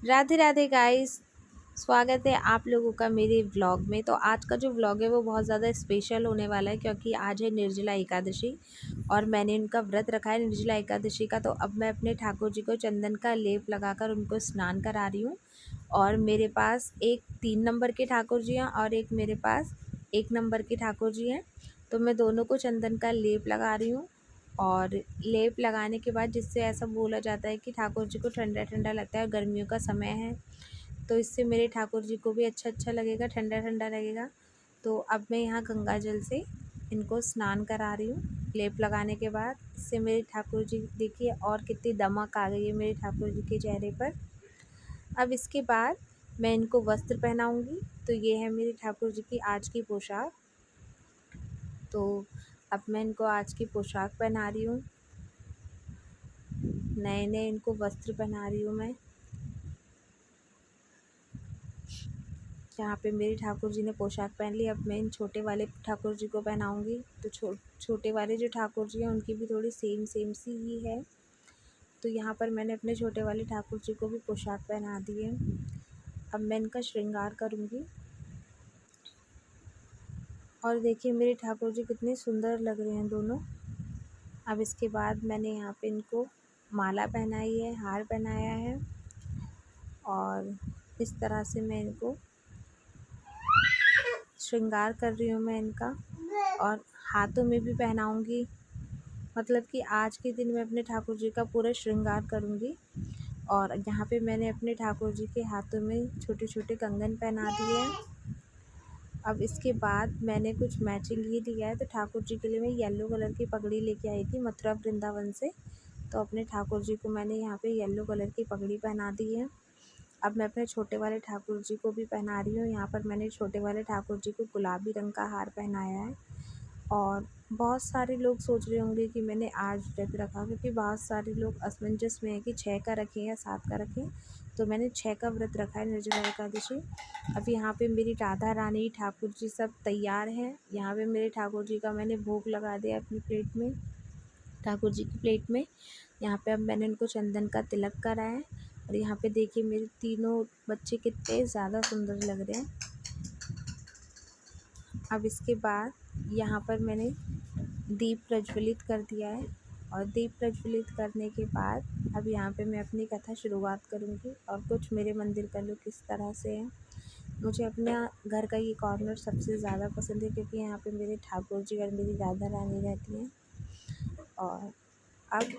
Radhe Radhe guys. स्वागत है आप लोगों का मेरे व्लॉग में। तो आज का जो व्लॉग है वो बहुत ज़्यादा स्पेशल होने वाला है क्योंकि आज है निर्जला एकादशी और मैंने उनका व्रत रखा है निर्जला एकादशी का। तो अब मैं अपने ठाकुर जी को चंदन का लेप लगाकर उनको स्नान करा रही हूँ। और मेरे पास एक 3 नंबर के ठाकुर जी हैं और एक मेरे पास 1 नंबर के ठाकुर जी हैं। तो मैं दोनों को चंदन का लेप लगा रही हूँ। और लेप लगाने के बाद जिससे ऐसा बोला जाता है कि ठाकुर जी को ठंडा ठंडा लगता है, गर्मियों का समय है तो इससे मेरे ठाकुर जी को भी अच्छा लगेगा, ठंडा ठंडा लगेगा। तो अब मैं यहाँ गंगा जल से इनको स्नान करा रही हूँ लेप लगाने के बाद। इससे मेरे ठाकुर जी देखिए और कितनी दमक आ गई है मेरे ठाकुर जी के चेहरे पर। अब इसके बाद मैं इनको वस्त्र पहनाऊँगी। तो ये है मेरे ठाकुर जी की आज की पोशाक। तो अब मैं इनको आज की पोशाक पहना रही हूँ, नए नए इनको वस्त्र पहना रही हूँ मैं। यहाँ पे मेरे ठाकुर जी ने पोशाक पहन ली। अब मैं इन छोटे वाले ठाकुर जी को पहनाऊँगी। तो छोटे वाले जो ठाकुर जी हैं उनकी भी थोड़ी सेम सेम सी ही है। तो यहाँ पर मैंने अपने छोटे वाले ठाकुर जी को भी पोशाक पहना दी है। अब मैं इनका श्रृंगार करूँगी। और देखिए मेरे ठाकुर जी कितने सुंदर लग रहे हैं दोनों। अब इसके बाद मैंने यहाँ पे इनको माला पहनाई है, हार पहनाया है और इस तरह से मैं इनको श्रृंगार कर रही हूँ मैं इनका। और हाथों में भी पहनाऊँगी, मतलब कि आज के दिन मैं अपने ठाकुर जी का पूरा श्रृंगार करूँगी। और यहाँ पे मैंने अपने ठाकुर जी के हाथों में छोटे छोटे कंगन पहना दिए हैं। अब इसके बाद मैंने कुछ मैचिंग ही लिया है। तो ठाकुर जी के लिए मैं येलो कलर की पगड़ी लेके आई थी मथुरा वृंदावन से। तो अपने ठाकुर जी को मैंने यहाँ पे येलो कलर की पगड़ी पहना दी है। अब मैं अपने छोटे वाले ठाकुर जी को भी पहना रही हूँ। यहाँ पर मैंने छोटे वाले ठाकुर जी को गुलाबी रंग का हार पहनाया है। और बहुत सारे लोग सोच रहे होंगे कि मैंने आज व्रत रखा, क्योंकि बहुत सारे लोग असमंजस में है कि 6 का रखें या 7 का रखें। तो मैंने 6 का व्रत रखा है निर्जला एकादशी। अब यहाँ पे मेरी राधा रानी ठाकुर जी सब तैयार हैं। यहाँ पे मेरे ठाकुर जी का मैंने भोग लगा दिया अपनी प्लेट में, ठाकुर जी की प्लेट में। यहाँ पे अब मैंने उनको चंदन का तिलक करा है। और यहाँ पे देखिए मेरे तीनों बच्चे कितने ज़्यादा सुंदर लग रहे हैं। अब इसके बाद यहाँ पर मैंने दीप प्रज्वलित कर दिया है। और दीप प्रज्वलित करने के बाद अब यहाँ पे मैं अपनी कथा शुरुआत करूँगी। और कुछ मेरे मंदिर का लुक इस तरह से है। मुझे अपना घर का ये कॉर्नर सबसे ज़्यादा पसंद है क्योंकि यहाँ पे मेरे ठाकुर जी और मेरी राधा रानी रहती हैं। और अब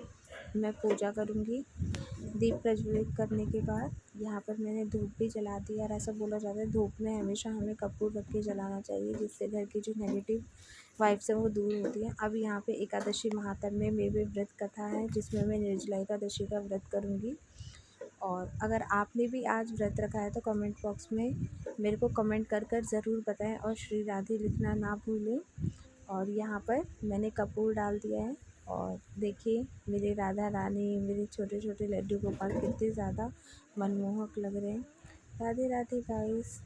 मैं पूजा करूँगी। दीप प्रज्वलित करने के बाद यहाँ पर मैंने धूप भी जला दी। और ऐसा बोला जाता है धूप में हमेशा हमें कपूर रख के जलाना चाहिए, जिससे घर की जो नेगेटिव वाइब्स है वो दूर होती है। अब यहाँ पे एकादशी महात्म्य में भी व्रत कथा है जिसमें मैं निर्जला एकादशी का व्रत करूँगी। और अगर आपने भी आज व्रत रखा है तो कमेंट बॉक्स में मेरे को कमेंट कर कर ज़रूर बताएं और श्री राधे लिखना ना भूलें। और यहाँ पर मैंने कपूर डाल दिया है। और देखिए मेरे राधा रानी, मेरे छोटे छोटे लड्डू गोपाल कितने ज़्यादा मनमोहक लग रहे हैं। राधे राधे गाइस।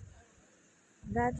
राधे।